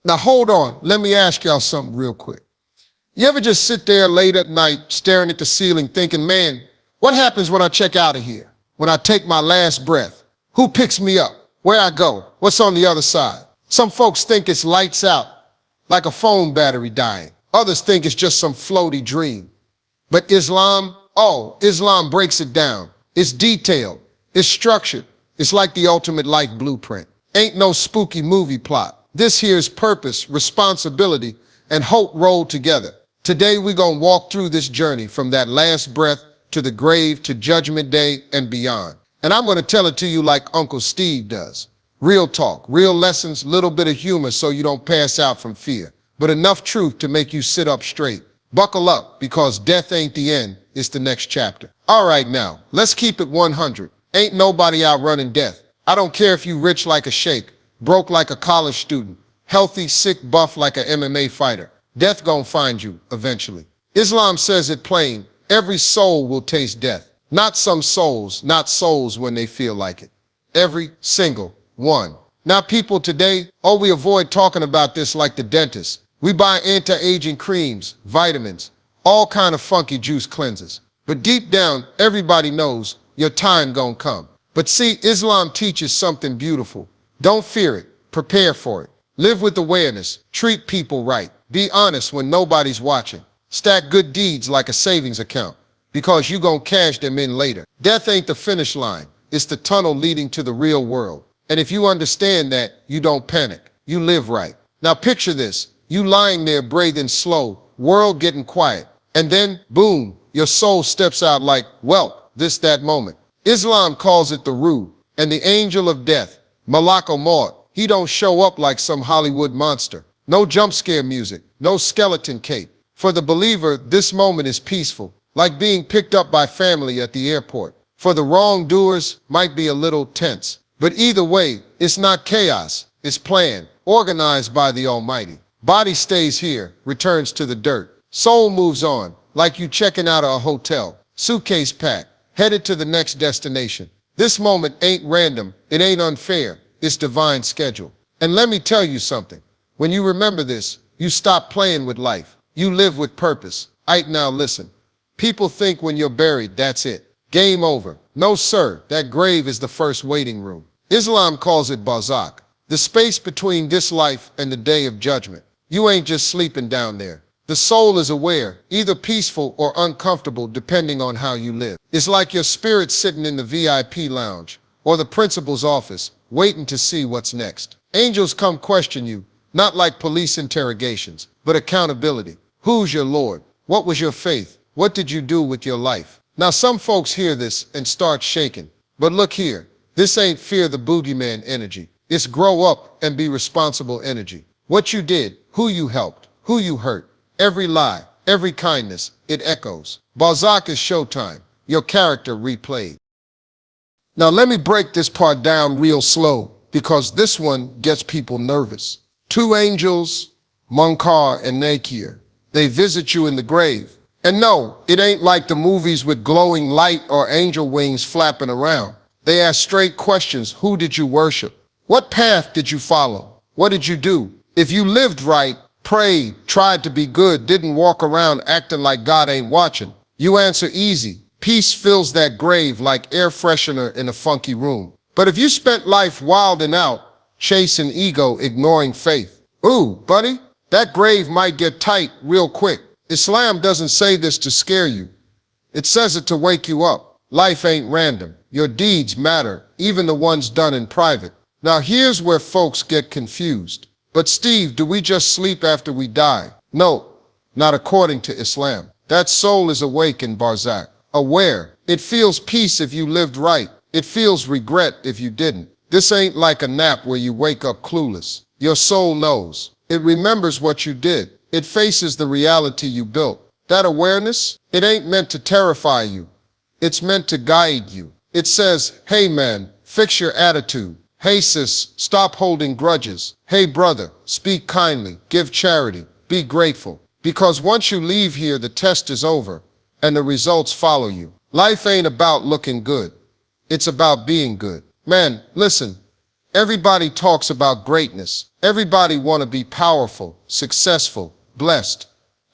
Now hold on, let me ask y'all something real quick. You ever just sit there late at night staring at the ceiling thinking, man, what happens when I check out of here? When I take my last breath? Who picks me up? Where I go? What's on the other side? Some folks think it's lights out, like a phone battery dying. Others think it's just some floaty dream. But Islam breaks it down. It's detailed. It's structured. It's like the ultimate life blueprint. Ain't no spooky movie plot. This here's purpose, responsibility, and hope rolled together. Today we're gonna walk through this journey from that last breath to the grave to Judgment Day and beyond. And I'm gonna tell it to you like Uncle Steve does. Real talk, real lessons, little bit of humor so you don't pass out from fear, but enough truth to make you sit up straight. Buckle up, because death ain't the end, it's the next chapter. All right now, let's keep it 100. Ain't nobody outrunning death. I don't care if you rich like a sheikh, broke like a college student, healthy, sick, buff like an MMA fighter. Death gonna find you eventually. Islam says it plain, every soul will taste death. Not some souls, not souls when they feel like it. Every single one. Now people today, we avoid talking about this like the dentist. We buy anti-aging creams, vitamins, all kind of funky juice cleansers. But deep down, everybody knows your time gonna come. But see, Islam teaches something beautiful. Don't fear it, prepare for it. Live with awareness, treat people right. Be honest when nobody's watching. Stack good deeds like a savings account, because you gonna cash them in later. Death ain't the finish line, it's the tunnel leading to the real world. And if you understand that, you don't panic, you live right. Now picture this, you lying there breathing slow, world getting quiet, and then, boom, your soul steps out like, well, that moment. Islam calls it the Ruh, and the angel of death, Malak Maut. He don't show up like some Hollywood monster. No jump scare music, no skeleton cape. For the believer, this moment is peaceful, like being picked up by family at the airport. For the wrongdoers, might be a little tense. But either way, it's not chaos, it's planned, organized by the Almighty. Body stays here, returns to the dirt. Soul moves on, like you checking out of a hotel. Suitcase packed, headed to the next destination. This moment ain't random, it ain't unfair, it's divine schedule. And let me tell you something. When you remember this, you stop playing with life. You live with purpose. Now listen. People think when you're buried, that's it. Game over. No sir, that grave is the first waiting room. Islam calls it barzakh, the space between this life and the day of judgment. You ain't just sleeping down there. The soul is aware, either peaceful or uncomfortable depending on how you live. It's like your spirit sitting in the VIP lounge or the principal's office, waiting to see what's next. Angels come question you, not like police interrogations, but accountability. Who's your Lord? What was your faith? What did you do with your life? Now some folks hear this and start shaking. But look here, this ain't fear the boogeyman energy. It's grow up and be responsible energy. What you did, who you helped, who you hurt, every lie, every kindness, it echoes. Barzakh is showtime, your character replayed. Now let me break this part down real slow, because this one gets people nervous. Two angels, Munkar and Nakir, they visit you in the grave. And no, it ain't like the movies with glowing light or angel wings flapping around. They ask straight questions. Who did you worship? What path did you follow? What did you do? If you lived right, prayed, tried to be good, didn't walk around acting like God ain't watching, you answer easy. Peace fills that grave like air freshener in a funky room. But if you spent life wilding out, chasing ego, ignoring faith, ooh, buddy, that grave might get tight real quick. Islam doesn't say this to scare you. It says it to wake you up. Life ain't random. Your deeds matter, even the ones done in private. Now here's where folks get confused. But Steve, do we just sleep after we die? No, not according to Islam. That soul is awake in barzakh, aware. It feels peace if you lived right. It feels regret if you didn't. This ain't like a nap where you wake up clueless. Your soul knows. It remembers what you did. It faces the reality you built. That awareness, it ain't meant to terrify you. It's meant to guide you. It says, hey man, fix your attitude. Hey sis, stop holding grudges. Hey brother, speak kindly, give charity, be grateful. Because once you leave here, the test is over and the results follow you. Life ain't about looking good. It's about being good. Man, listen, Everybody talks about greatness. Everybody want to be powerful, successful, blessed,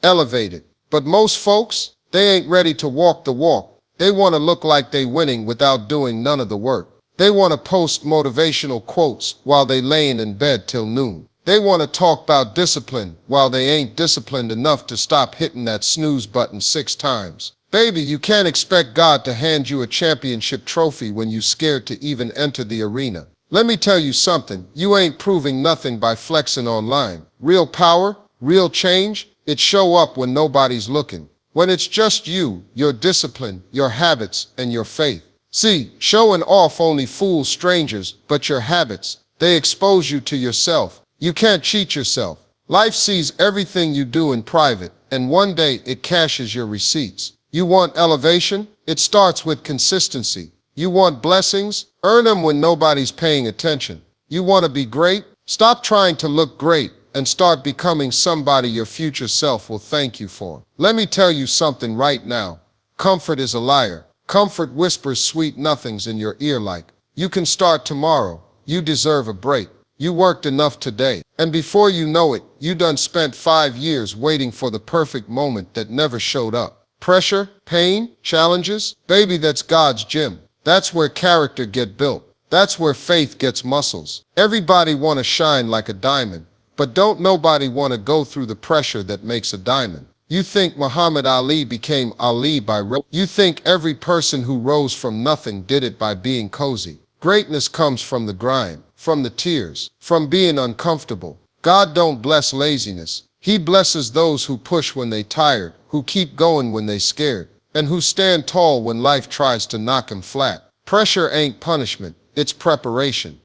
elevated. But most folks, they ain't ready to walk the walk. They want to look like they winning without doing none of the work. They want to post motivational quotes while they laying in bed till noon. They want to talk about discipline while they ain't disciplined enough to stop hitting that snooze button 6 times. Baby, you can't expect God to hand you a championship trophy when you scared to even enter the arena. Let me tell you something, you ain't proving nothing by flexing online. Real power, real change, it show up when nobody's looking. When it's just you, your discipline, your habits, and your faith. See, showing off only fools strangers, but your habits, they expose you to yourself. You can't cheat yourself. Life sees everything you do in private, and one day it cashes your receipts. You want elevation? It starts with consistency. You want blessings? Earn them when nobody's paying attention. You want to be great? Stop trying to look great and start becoming somebody your future self will thank you for. Let me tell you something right now. Comfort is a liar. Comfort whispers sweet nothings in your ear like, you can start tomorrow. You deserve a break. You worked enough today. And before you know it, you done spent 5 years waiting for the perfect moment that never showed up. Pressure, pain, challenges, baby, that's God's gym. That's where character get built. That's where faith gets muscles. Everybody want to shine like a diamond, but don't nobody want to go through the pressure that makes a diamond. You think Muhammad Ali became Ali by you think every person who rose from nothing did it by being cozy. Greatness comes from the grind, from the tears, from being uncomfortable. God don't bless laziness. He blesses those who push when they tired, who keep going when they scared, and who stand tall when life tries to knock them flat. Pressure ain't punishment, it's preparation.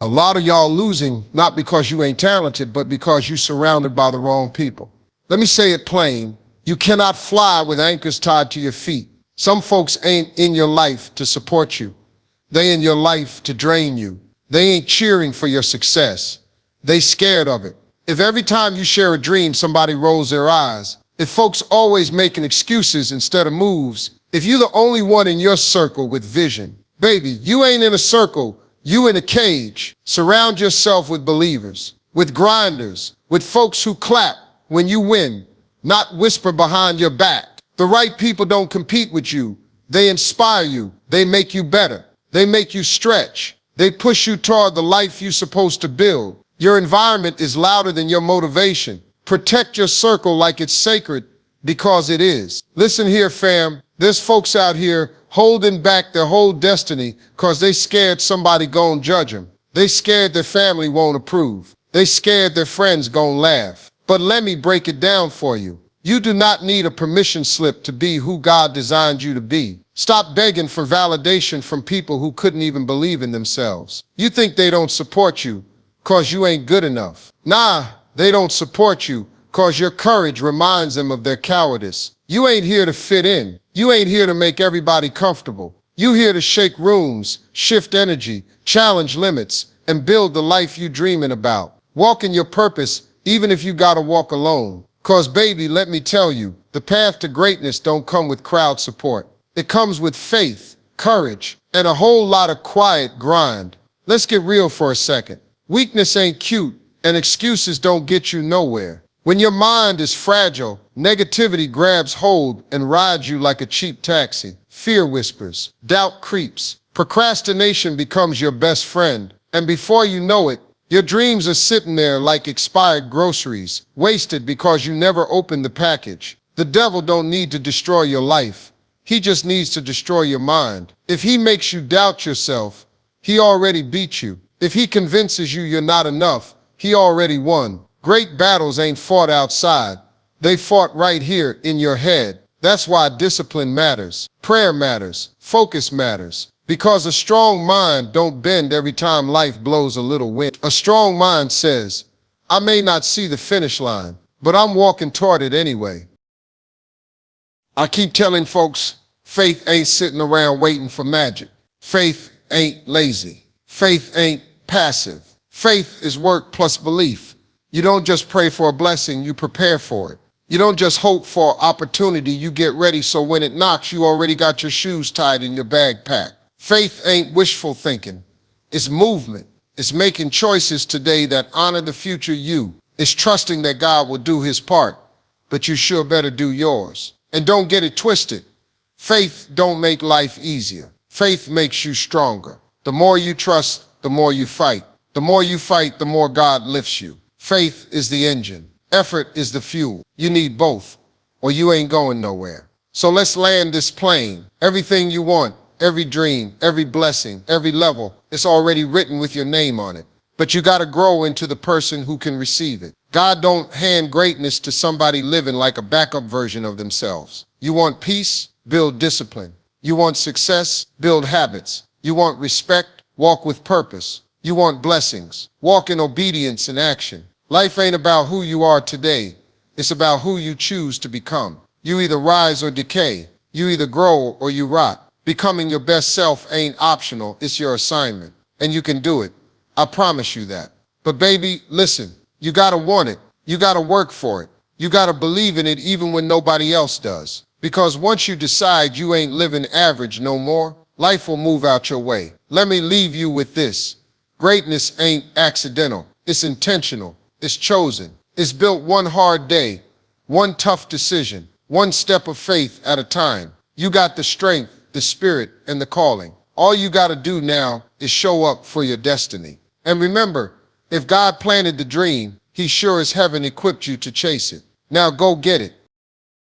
A lot of y'all losing, not because you ain't talented, but because you surrounded by the wrong people. Let me say it plain, you cannot fly with anchors tied to your feet. Some folks ain't in your life to support you. They in your life to drain you. They ain't cheering for your success. They scared of it. If every time you share a dream, somebody rolls their eyes, if folks always making excuses instead of moves, if you're the only one in your circle with vision, baby, you ain't in a circle, you in a cage. Surround yourself with believers, with grinders, with folks who clap when you win, not whisper behind your back. The right people don't compete with you. They inspire you. They make you better. They make you stretch. They push you toward the life you're supposed to build. Your environment is louder than your motivation. Protect your circle like it's sacred, because it is. Listen here, fam. There's folks out here holding back their whole destiny because they scared somebody gon' judge them. They scared their family won't approve. They scared their friends gon' laugh. But let me break it down for you. You do not need a permission slip to be who God designed you to be. Stop begging for validation from people who couldn't even believe in themselves. You think they don't support you because you ain't good enough. Nah, they don't support you because your courage reminds them of their cowardice. You ain't here to fit in. You ain't here to make everybody comfortable. You here to shake rooms, shift energy, challenge limits, and build the life you dreaming about. Walk in your purpose, even if you gotta walk alone. Cause baby, let me tell you, the path to greatness don't come with crowd support. It comes with faith, courage, and a whole lot of quiet grind. Let's get real for a second. Weakness ain't cute, and excuses don't get you nowhere. When your mind is fragile, negativity grabs hold and rides you like a cheap taxi. Fear whispers, doubt creeps, procrastination becomes your best friend, and before you know it, your dreams are sitting there like expired groceries, wasted because you never opened the package. The devil don't need to destroy your life. He just needs to destroy your mind. If he makes you doubt yourself, he already beat you. If he convinces you you're not enough, he already won. Great battles ain't fought outside. They fought right here in your head. That's why discipline matters. Prayer matters. Focus matters. Because a strong mind don't bend every time life blows a little wind. A strong mind says, I may not see the finish line, but I'm walking toward it anyway. I keep telling folks, faith ain't sitting around waiting for magic. Faith ain't lazy. Faith ain't passive. Faith is work plus belief. You don't just pray for a blessing, you prepare for it. You don't just hope for opportunity, you get ready so when it knocks, you already got your shoes tied and your bag packed. Faith ain't wishful thinking. It's movement. It's making choices today that honor the future you. It's trusting that God will do his part, but you sure better do yours. And don't get it twisted. Faith don't make life easier. Faith makes you stronger. The more you trust, the more you fight. The more you fight, the more God lifts you. Faith is the engine. Effort is the fuel. You need both, or you ain't going nowhere. So let's land this plane. Everything you want, every dream, every blessing, every level, it's already written with your name on it. But you gotta grow into the person who can receive it. God don't hand greatness to somebody living like a backup version of themselves. You want peace? Build discipline. You want success? Build habits. You want respect? Walk with purpose. You want blessings? Walk in obedience and action. Life ain't about who you are today. It's about who you choose to become. You either rise or decay. You either grow or you rot. Becoming your best self ain't optional. It's your assignment. And you can do it. I promise you that. But baby, listen, you gotta want it. You gotta work for it. You gotta believe in it even when nobody else does. Because once you decide you ain't living average no more, life will move out your way. Let me leave you with this. Greatness ain't accidental. It's intentional. It's chosen. It's built one hard day, one tough decision, one step of faith at a time. You got the strength, the spirit, and the calling. All you gotta do now is show up for your destiny. And remember, if God planted the dream, he sure as heaven equipped you to chase it. Now go get it.